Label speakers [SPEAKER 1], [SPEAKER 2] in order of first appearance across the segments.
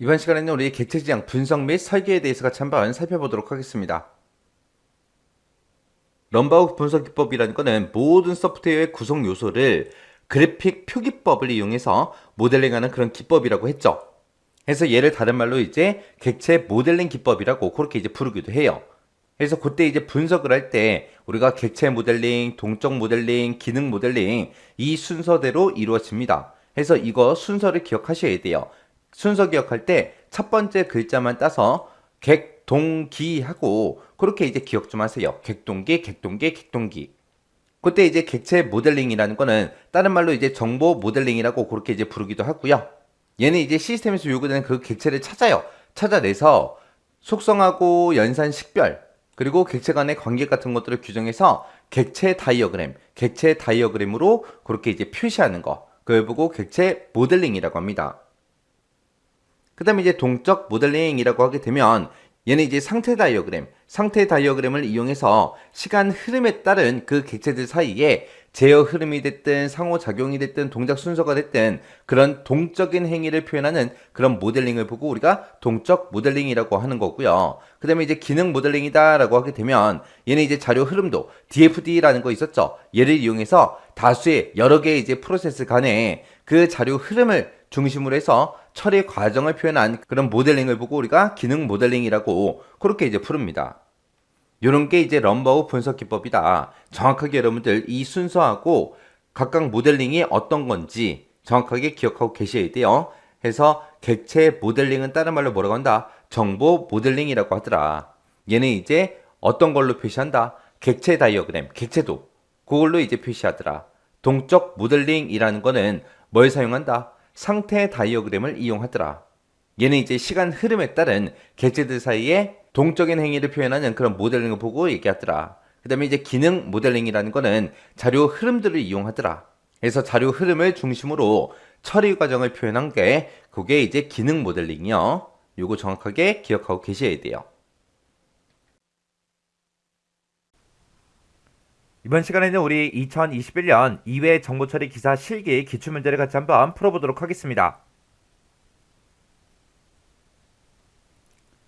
[SPEAKER 1] 이번 시간에는 우리 객체 지향 분석 및 설계에 대해서 같이 한번 살펴보도록 하겠습니다. 럼바우 분석 기법이라는 것은 모든 소프트웨어의 구성 요소를 그래픽 표기법을 이용해서 모델링하는 그런 기법이라고 했죠. 그래서 얘를 다른 말로 이제 객체 모델링 기법이라고 그렇게 이제 부르기도 해요. 그래서 그때 이제 분석을 할 때 우리가 객체 모델링, 동적 모델링, 기능 모델링 이 순서대로 이루어집니다. 그래서 이거 순서를 기억하셔야 돼요. 순서 기억할 때 첫 번째 글자만 따서 객동기 하고 그렇게 이제 기억 좀 하세요. 객동기, 객동기, 객동기. 그때 이제 객체 모델링이라는 거는 다른 말로 이제 정보 모델링이라고 그렇게 이제 부르기도 하고요. 얘는 이제 시스템에서 요구되는 그 객체를 찾아요. 찾아내서 속성하고 연산 식별 그리고 객체 간의 관계 같은 것들을 규정해서 객체 다이어그램, 객체 다이어그램으로 그렇게 이제 표시하는 거. 그걸 보고 객체 모델링이라고 합니다. 그 다음에 이제 동적 모델링이라고 하게 되면 얘는 이제 상태 다이어그램을 이용해서 시간 흐름에 따른 그 객체들 사이에 제어 흐름이 됐든 상호작용이 됐든 동작 순서가 됐든 그런 동적인 행위를 표현하는 그런 모델링을 보고 우리가 동적 모델링이라고 하는 거고요. 그 다음에 이제 기능 모델링이다라고 하게 되면 얘는 이제 자료 흐름도 DFD라는 거 있었죠. 얘를 이용해서 다수의 여러 개의 이제 프로세스 간에 그 자료 흐름을 중심으로 해서 처리 과정을 표현한 그런 모델링을 보고 우리가 기능 모델링이라고 그렇게 이제 부릅니다. 이런 게 이제 럼바우 분석 기법이다. 정확하게 여러분들 이 순서하고 각각 모델링이 어떤 건지 정확하게 기억하고 계셔야 돼요. 해서 객체 모델링은 다른 말로 뭐라고 한다? 정보 모델링이라고 하더라. 얘는 이제 어떤 걸로 표시한다? 객체 다이어그램, 객체도 그걸로 이제 표시하더라. 동적 모델링이라는 거는 뭘 사용한다? 상태 다이어그램을 이용하더라. 얘는 이제 시간 흐름에 따른 객체들 사이에 동적인 행위를 표현하는 그런 모델링을 보고 얘기하더라. 그 다음에 이제 기능 모델링이라는 거는 자료 흐름들을 이용하더라. 그래서 자료 흐름을 중심으로 처리 과정을 표현한 게 그게 이제 기능 모델링이요. 요거 정확하게 기억하고 계셔야 돼요.
[SPEAKER 2] 이번 시간에는 우리 2021년 2회 정보처리 기사 실기 기출문제를 같이 한번 풀어보도록 하겠습니다.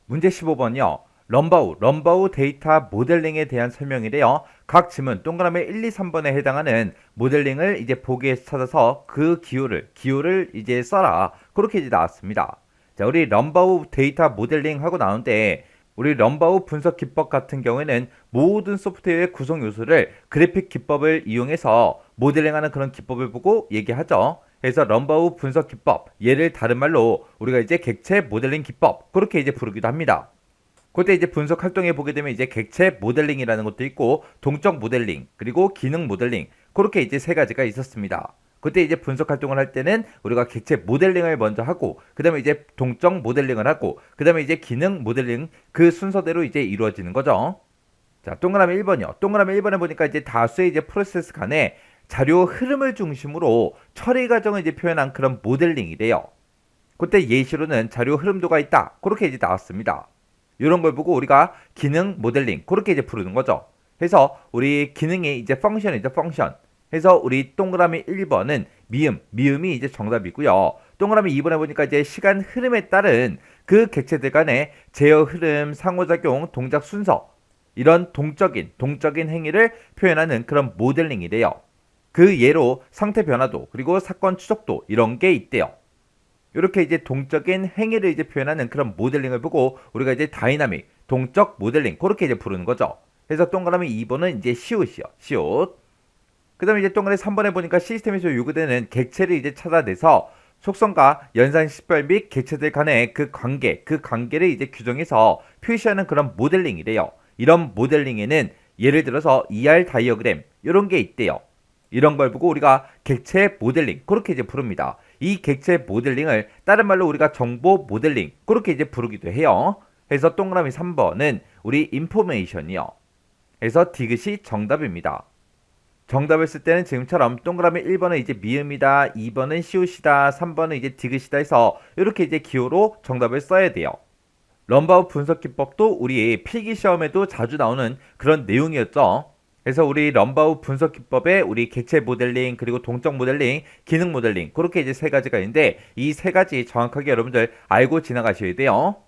[SPEAKER 2] 문제 15번이요. 럼바우 데이터 모델링에 대한 설명이래요. 각 지문 동그라미 1, 2, 3번에 해당하는 모델링을 이제 보기에서 찾아서 그 기호를 이제 써라. 그렇게 이제 나왔습니다. 자, 우리 럼바우 데이터 모델링 하고 나오는데 우리 럼바우 분석 기법 같은 경우에는 모든 소프트웨어의 구성 요소를 그래픽 기법을 이용해서 모델링하는 그런 기법을 보고 얘기하죠. 그래서 럼바우 분석 기법, 얘를 다른 말로 우리가 이제 객체 모델링 기법 그렇게 이제 부르기도 합니다. 그때 이제 분석 활동해 보게 되면 이제 객체 모델링이라는 것도 있고 동적 모델링 그리고 기능 모델링 그렇게 이제 세 가지가 있었습니다. 그때 이제 분석 활동을 할 때는 우리가 객체 모델링을 먼저 하고 그 다음에 이제 동적 모델링을 하고 그 다음에 이제 기능 모델링 그 순서대로 이제 이루어지는 거죠. 자, 동그라미 1번이요. 동그라미 1번에 보니까 이제 다수의 이제 프로세스 간에 자료 흐름을 중심으로 처리 과정을 이제 표현한 그런 모델링이래요. 그때 예시로는 자료 흐름도가 있다. 그렇게 이제 나왔습니다. 이런 걸 보고 우리가 기능 모델링 그렇게 이제 부르는 거죠. 그래서 우리 기능이 이제 펑션이죠, 펑션. 그래서 우리 동그라미 1번은 미음이 이제 정답이고요. 동그라미 2번에 보니까 이제 시간 흐름에 따른 그 객체들 간의 제어 흐름, 상호작용, 동작 순서 이런 동적인 행위를 표현하는 그런 모델링이래요. 그 예로 상태 변화도 그리고 사건 추적도 이런 게 있대요. 이렇게 이제 동적인 행위를 이제 표현하는 그런 모델링을 보고 우리가 이제 다이나믹, 동적 모델링 그렇게 이제 부르는 거죠. 그래서 동그라미 2번은 이제 시옷이요. 시옷. 그 다음에 이제 동그라미 3번에 보니까 시스템에서 요구되는 객체를 이제 찾아내서 속성과 연산 식별 및 객체들 간의 그 관계를 이제 규정해서 표시하는 그런 모델링이래요. 이런 모델링에는 예를 들어서 ER 다이어그램 이런 게 있대요. 이런 걸 보고 우리가 객체 모델링 그렇게 이제 부릅니다. 이 객체 모델링을 다른 말로 우리가 정보 모델링 그렇게 이제 부르기도 해요. 그래서 동그라미 3번은 우리 인포메이션이요. 그래서 디귿이 정답입니다. 정답을 쓸 때는 지금처럼 동그라미 1번은 이제 미음이다, 2번은 시옷이다, 3번은 이제 디귿이다 해서 이렇게 이제 기호로 정답을 써야 돼요. 럼바우 분석 기법도 우리 필기 시험에도 자주 나오는 그런 내용이었죠. 그래서 우리 럼바우 분석 기법에 우리 객체 모델링 그리고 동적 모델링, 기능 모델링 그렇게 이제 세 가지가 있는데 이 세 가지 정확하게 여러분들 알고 지나가셔야 돼요.